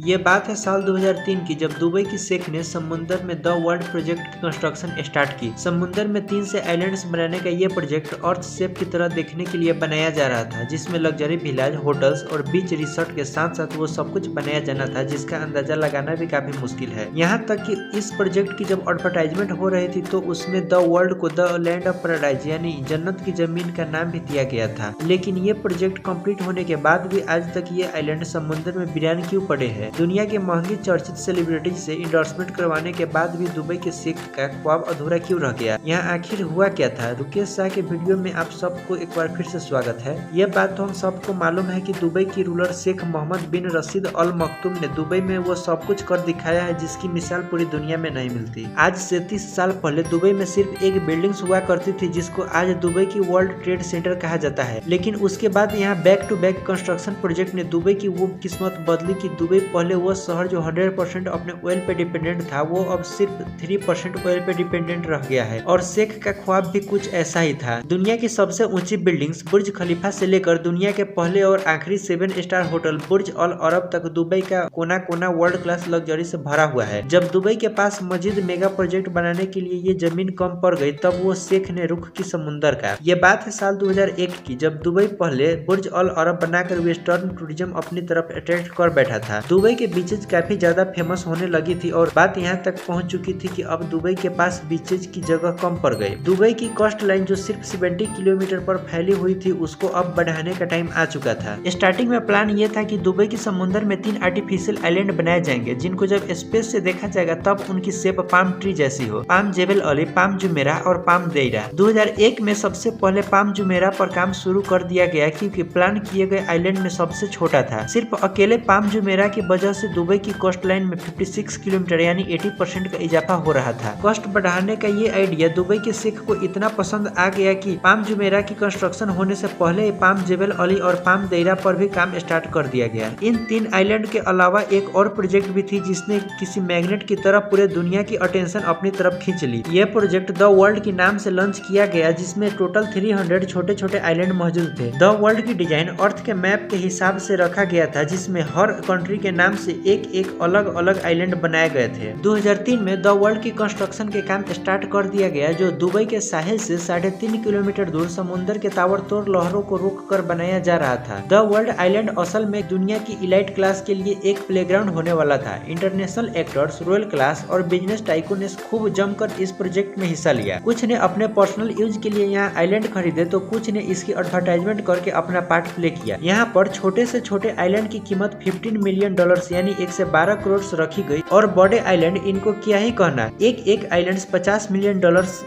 ये बात है साल 2003 की, जब दुबई की शेख ने समुंदर में द वर्ल्ड प्रोजेक्ट की कंस्ट्रक्शन स्टार्ट की। समुंदर में 3 से आइलैंड्स बनाने का ये प्रोजेक्ट अर्थ शेप की तरह देखने के लिए बनाया जा रहा था, जिसमें लग्जरी विलाज, होटल्स और बीच रिसोर्ट के साथ साथ वो सब कुछ बनाया जाना था जिसका अंदाजा लगाना भी काफी मुश्किल है। यहाँ तक कि इस प्रोजेक्ट की जब एडवर्टाइजमेंट हो रही थी तो उसमें द वर्ल्ड को द लैंड ऑफ पैराडाइज यानी जन्नत की जमीन का नाम भी दिया गया था। लेकिन ये प्रोजेक्ट कंप्लीट होने के बाद भी आज तक ये आइलैंड समुद्र में वीरान क्यों पड़े हैं। दुनिया के महंगी चर्चित सेलिब्रिटीज से इंडोर्समेंट करवाने के बाद भी दुबई के शेख का ख्वाब अधूरा क्यों रह गया। यहाँ आखिर हुआ क्या था। रुकेश शाह के वीडियो में आप सबको एक बार फिर से स्वागत है। यह बात तो हम सबको मालूम है कि दुबई की रूलर शेख मोहम्मद बिन रशीद अल मखतूम ने दुबई में वो सब कुछ कर दिखाया है जिसकी मिसाल पूरी दुनिया में नहीं मिलती। आज से 30 साल पहले दुबई में सिर्फ एक बिल्डिंग हुआ करती थी जिसको आज दुबई की वर्ल्ड ट्रेड सेंटर कहा जाता है। लेकिन उसके बाद यहाँ back to back construction project ने दुबई की वो किस्मत बदली कि दुबई पहले वो शहर जो 100% अपने ऑयल पे डिपेंडेंट था वो अब सिर्फ 3% ऑयल पे डिपेंडेंट रह गया है। और शेख का ख्वाब भी कुछ ऐसा ही था। दुनिया की सबसे ऊंची बिल्डिंग्स बुर्ज खलीफा से लेकर दुनिया के पहले और आखिरी 7 स्टार होटल बुर्ज अल अरब तक दुबई का कोना कोना वर्ल्ड क्लास लग्जरी से भरा हुआ है। जब दुबई के पास मजीद मेगा प्रोजेक्ट बनाने के लिए ये जमीन कम पड़ गई तब वो शेख ने रुख की समुंदर का। ये बात है साल 2001 की, जब दुबई पहले बुर्ज अल अरब बनाकर वेस्टर्न टूरिज्म अपनी तरफ अट्रैक्ट कर बैठा था। दुबई के बीचेज काफी ज्यादा फेमस होने लगी थी और बात यहाँ तक पहुँच चुकी थी कि अब दुबई के पास बीचेज की जगह कम पड़ गई। दुबई की कोस्ट लाइन जो सिर्फ 70 किलोमीटर पर फैली हुई थी उसको अब बढ़ाने का टाइम आ चुका था। स्टार्टिंग में प्लान ये था कि दुबई के समुद्र में 3 आर्टिफिशियल आइलैंड बनाए जाएंगे जिनको जब स्पेस से देखा जाएगा तब उनकी शेप पाम ट्री जैसी हो। पाम जेबल अली, पाम जुमेरा और पाम देइरा। 2001 में सबसे पहले पाम जुमेरा पर काम शुरू कर दिया गया क्योंकि प्लान किए गए आइलैंड में सबसे छोटा था। सिर्फ अकेले पाम जुमेरा की वजह से दुबई की कोस्ट लाइन में 56 किलोमीटर यानी 80% का इजाफा हो रहा था। कॉस्ट बढ़ाने का ये आइडिया दुबई के शेख को इतना पसंद आ गया कि पाम जुमेरा की कंस्ट्रक्शन होने से पहले ही पाम जेबल अली और पाम देइरा पर भी काम स्टार्ट कर दिया गया। इन 3 आइलैंड के अलावा एक और प्रोजेक्ट भी थी जिसने किसी मैग्नेट की तरह पूरे दुनिया की अटेंशन अपनी तरफ खींच ली। यह प्रोजेक्ट द वर्ल्ड के नाम से लॉन्च किया गया जिसमें टोटल 300 छोटे छोटे आइलैंड मौजूद थे। द वर्ल्ड की डिजाइन अर्थ के मैप के हिसाब से रखा गया था जिसमें हर कंट्री के नाम से एक अलग अलग आइलैंड बनाए गए थे। 2003 में द वर्ल्ड की कंस्ट्रक्शन के काम स्टार्ट कर दिया गया जो दुबई के साहिल से 3.5 किलोमीटर दूर समुद्र के ताबड़तोड़ लहरों को रोक कर बनाया जा रहा था। द वर्ल्ड आइलैंड असल में दुनिया की इलाइट क्लास के लिए एक प्लेग्राउंड होने वाला था। इंटरनेशनल एक्टर्स, रॉयल क्लास और बिजनेस टाइकून ने खूब जमकर इस प्रोजेक्ट में हिस्सा लिया। कुछ ने अपने पर्सनल यूज के लिए यहाँ आइलैंड खरीदे तो कुछ ने इसकी एडवर्टाइजमेंट करके अपना पार्ट प्ले किया। यहाँ पर छोटे से छोटे आइलैंड की कीमत $15 मिलियन यानी 1 से 12 करोड़ रखी गई और बड़े आइलैंड इनको क्या ही कहना। एक आइलैंड $50 मिलियन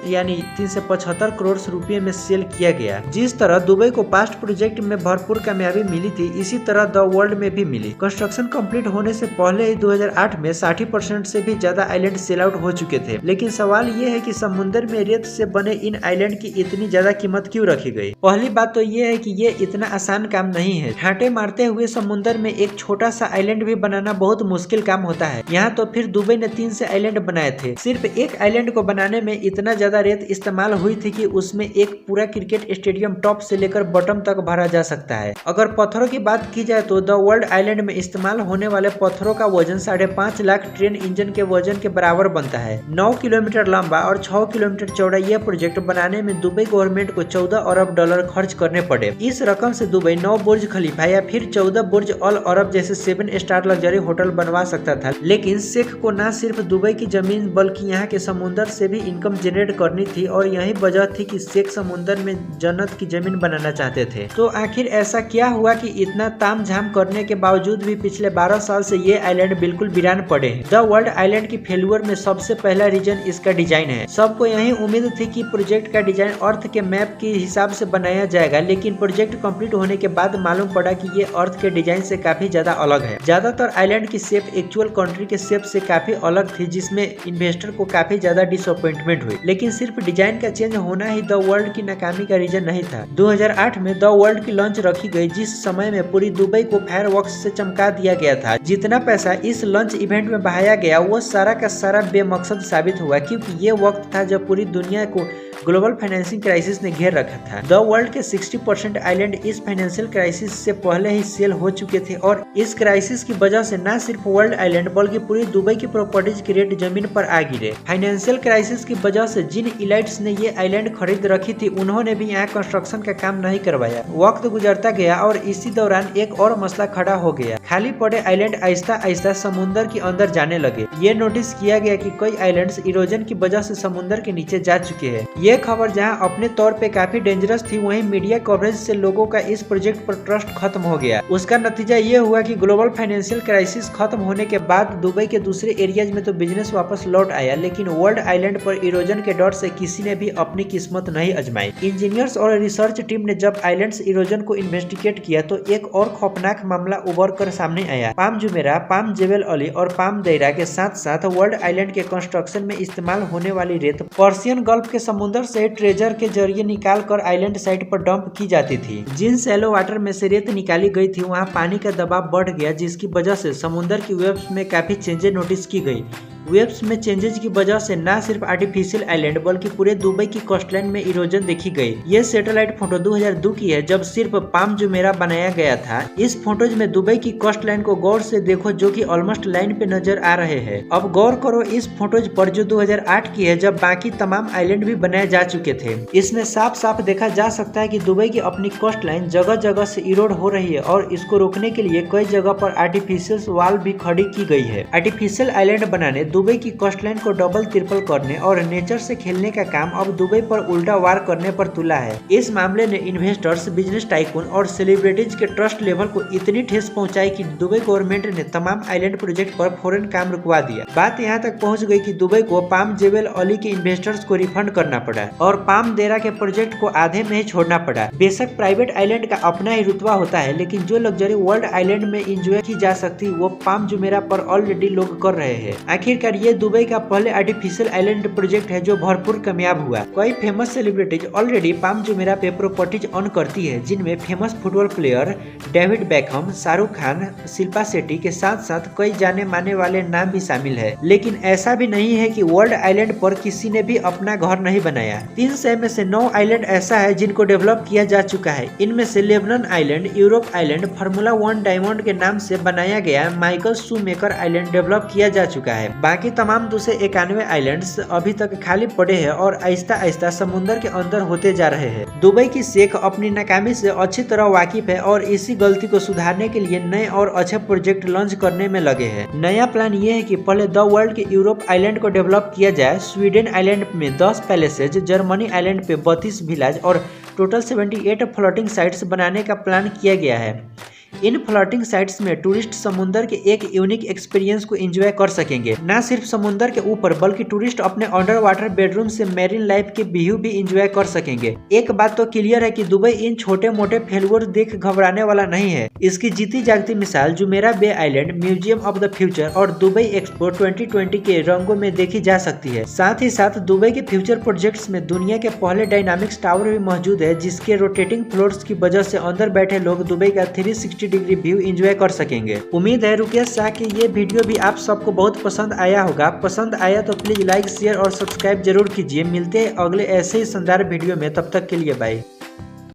यानी 3 से 75 करोड़ रुपए में सेल किया गया। जिस तरह दुबई को पास्ट प्रोजेक्ट में भरपूर कामयाबी मिली थी इसी तरह द वर्ल्ड में भी मिली। कंस्ट्रक्शन कंप्लीट होने से पहले ही 2008 में 60% से भी ज्यादा आइलैंड सेल आउट हो चुके थे। लेकिन सवाल ये है कि समुद्र में रेत से बने इन आइलैंड की इतनी ज्यादा कीमत क्यों रखी गई। पहली बात तो ये है कि ये इतना आसान काम नहीं है। छांटे मारते हुए समुद्र में एक छोटा सा आइलैंड भी बनाना बहुत मुश्किल काम होता है। यहाँ तो फिर दुबई ने 3 से आइलैंड बनाए थे। सिर्फ एक आइलैंड को बनाने में इतना ज्यादा रेत इस्तेमाल हुई थी कि उसमें एक पूरा क्रिकेट स्टेडियम टॉप से लेकर बॉटम तक भरा जा सकता है। अगर पत्थरों की बात की जाए तो द वर्ल्ड आइलैंड में इस्तेमाल होने वाले पत्थरों का वजन 5.5 लाख ट्रेन इंजन के वजन के बराबर बनता है। 9 किलोमीटर लंबा और 6 किलोमीटर चौड़ा यह प्रोजेक्ट बनाने में दुबई गवर्नमेंट को $14 अरब खर्च करने पड़े। इस रकम से दुबई 9 बुर्ज खलीफा या फिर 14 बुर्ज अल अरब जैसे 7 स्टार लग्जरी होटल बनवा सकता था। लेकिन शेख को न सिर्फ दुबई की जमीन बल्कि यहाँ के समुद्र से भी इनकम जनरेट करनी थी और यही वजह थी कि शेख समुद्र में जन्नत की जमीन बनाना चाहते थे। तो आखिर ऐसा क्या हुआ कि इतना तामझाम करने के बावजूद भी पिछले 12 साल से ये आइलैंड बिल्कुल वीरान पड़े हैं। द वर्ल्ड आइलैंड की फेल्यूर में सबसे पहला रीजन इसका डिजाइन है। सबको यही उम्मीद थी कि प्रोजेक्ट का डिजाइन अर्थ के मैप के हिसाब से बनाया जाएगा, लेकिन प्रोजेक्ट कंप्लीट होने के बाद मालूम पड़ा कि ये अर्थ के डिजाइन से काफी ज्यादा अलग है। ज्यादातर आइलैंड की शेप एक्चुअल कंट्री के शेप से काफी अलग थी जिसमें इन्वेस्टर को काफी ज्यादा डिसअपॉइंटमेंट हुई। लेकिन सिर्फ डिजाइन का चेंज होना ही द वर्ल्ड की नाकामी का रीजन नहीं था। 2008 में द वर्ल्ड की लॉन्च रखी गई जिस समय में पूरी दुबई को फायरवर्क्स से चमका दिया गया था। जितना पैसा इस लॉन्च इवेंट में बहाया गया वो सारा का सारा बेमकसद साबित हुआ क्योंकि ये वक्त था जब पूरी दुनिया को ग्लोबल फाइनेंसिंग क्राइसिस ने घेर रखा था। द वर्ल्ड के 60% आइलैंड इस फाइनेंशियल क्राइसिस से पहले ही सेल हो चुके थे और इस क्राइसिस की वजह से न सिर्फ वर्ल्ड आइलैंड बल्कि पूरी दुबई की प्रॉपर्टीज के रेट जमीन पर आ गिरे। फाइनेंशियल क्राइसिस की वजह से जिन इलाइट्स ने ये आइलैंड खरीद रखी थी उन्होंने भी यहाँ कंस्ट्रक्शन का काम नहीं करवाया। वक्त गुजरता गया और इसी दौरान एक और मसला खड़ा हो गया। खाली पड़े आइलैंड आहिस्ता आहिस्ता समुद्र के अंदर जाने लगे। ये नोटिस किया गया कि कई आइलैंड्स इरोजन की वजह से समुद्र के नीचे जा चुके हैं। ये खबर जहां अपने तौर पे काफी डेंजरस थी, वहीं मीडिया कवरेज से लोगों का इस प्रोजेक्ट पर ट्रस्ट खत्म हो गया। उसका नतीजा ये हुआ कि ग्लोबल फाइनेंशियल क्राइसिस खत्म होने के बाद दुबई के दूसरे एरियाज में तो बिजनेस वापस लौट आया, लेकिन वर्ल्ड आइलैंड पर इरोजन के डर से किसी ने भी अपनी किस्मत नहीं आजमाई। इंजीनियर्स और रिसर्च टीम ने जब आइलैंड्स इरोजन को इन्वेस्टिगेट किया तो एक और खौफनाक मामला उभर कर सामने आया। पाम जुमेरा, पाम जेबल अली और पाम देरा के साथ साथ वर्ल्ड आइलैंड के कंस्ट्रक्शन में इस्तेमाल होने वाली रेत पर्शियन गल्फ के समुद्र से ट्रेजर के जरिए निकाल कर आइलैंड साइट पर डंप की जाती थी। जिन सैलो वाटर में से रेत निकाली गई थी वहां पानी का दबाव बढ़ गया, जिसकी वजह से समुद्र की वेव्स में काफी चेंजेस नोटिस की गई। वेव्स में चेंजेस की वजह से न सिर्फ आर्टिफिशियल आइलैंड बल्कि पूरे दुबई की कोस्टलाइन में इरोजन देखी गई। ये सैटेलाइट फोटो 2002 की है, जब सिर्फ पाम जुमेरा बनाया गया था। इस फोटोज में दुबई की कोस्टलाइन को गौर से देखो, जो कि ऑलमोस्ट लाइन पे नजर आ रहे हैं। अब गौर करो इस फोटोज पर जो 2008 की है, जब बाकी तमाम आइलैंड भी बनाए जा चुके थे। इसमें साफ साफ देखा जा सकता है कि दुबई की अपनी कोस्टलाइन जगह जगह से इरोड हो रही है और इसको रोकने के लिए कई जगह पर आर्टिफिशियल वाल भी खड़ी की गई है। आर्टिफिशियल आइलैंड बनाने, दुबई की कोस्टलाइन को डबल ट्रिपल करने और नेचर से खेलने का काम अब दुबई पर उल्टा वार करने पर तुला है। इस मामले ने इन्वेस्टर्स, बिजनेस टाइकून और सेलिब्रिटीज के ट्रस्ट लेवल को इतनी ठेस पहुंचाई कि दुबई गवर्नमेंट ने तमाम आइलैंड प्रोजेक्ट पर फौरन काम रुकवा दिया। बात यहाँ तक पहुँच गई कि दुबई को पाम जेबल अली के इन्वेस्टर्स को रिफंड करना पड़ा और पाम देरा के प्रोजेक्ट को आधे में ही छोड़ना पड़ा। बेशक प्राइवेट आइलैंड का अपना ही रुतबा होता है, लेकिन जो लग्जरी वर्ल्ड आइलैंड में इंजॉय की जा सकती वो पाम जुमेरा पर ऑलरेडी लोग कर रहे हैं। आखिरकार ये दुबई का पहले आर्टिफिशियल आइलैंड प्रोजेक्ट है जो भरपूर कामयाब हुआ। कई famous celebrities already palm Jumeirah पे प्रॉपर्टीज ऑन करती है, जिनमें famous football player David Beckham, Shahrukh Khan, Shilpa Shetty के साथ साथ कई जाने माने वाले नाम भी शामिल है। लेकिन ऐसा भी नहीं है कि वर्ल्ड आइलैंड पर किसी ने भी अपना घर नहीं बनाया। 300 में से 9 आइलैंड ऐसा है जिनको डेवलप किया जा चुका है। इनमें से Lebanon island, Europe island, formula 1 diamond के नाम से बनाया गया माइकल शूमेकर आइलैंड डेवलप किया जा चुका है। बाकी तमाम 291 आइलैंड्स अभी तक खाली पड़े हैं और आहिस्ता आहिस्ता समुद्र के अंदर होते जा रहे हैं। दुबई की शेख अपनी नाकामी से अच्छी तरह वाकिफ है और इसी गलती को सुधारने के लिए नए और अच्छे प्रोजेक्ट लॉन्च करने में लगे हैं। नया प्लान ये है कि पहले द वर्ल्ड के यूरोप आइलैंड को डेवलप किया जाए। स्वीडन आइलैंड में 10 पैलेसेज, जर्मनी आइलैंड पे 32 विलेज और टोटल 78 फ्लोटिंग साइट्स बनाने का प्लान किया गया है। इन फ्लोटिंग साइट्स में टूरिस्ट समुद्र के एक यूनिक एक्सपीरियंस को एंजॉय कर सकेंगे। न सिर्फ समुद्र के ऊपर बल्कि टूरिस्ट अपने अंडर वाटर बेडरूम से मैरीन लाइफ के व्यू भी एंजॉय कर सकेंगे। एक बात तो क्लियर है कि दुबई इन छोटे मोटे फेल्योर देख घबराने वाला नहीं है। इसकी जीती जागती मिसाल Jumeirah Bay Island, Museum of the Future और दुबई एक्सपो 2020 के रंगों में देखी जा सकती है। साथ ही साथ दुबई के फ्यूचर प्रोजेक्ट्स में दुनिया के पहले डायनामिक्स टावर भी मौजूद है, जिसके रोटेटिंग फ्लोर्स की वजह से अंदर बैठे लोग दुबई का 360 डिग्री व्यू एंजॉय कर सकेंगे। उम्मीद है रुकेश शाह की ये वीडियो भी आप सबको बहुत पसंद आया होगा। पसंद आया तो प्लीज लाइक, शेयर और सब्सक्राइब जरूर कीजिए। मिलते हैं अगले ऐसे ही शानदार वीडियो में, तब तक के लिए बाय।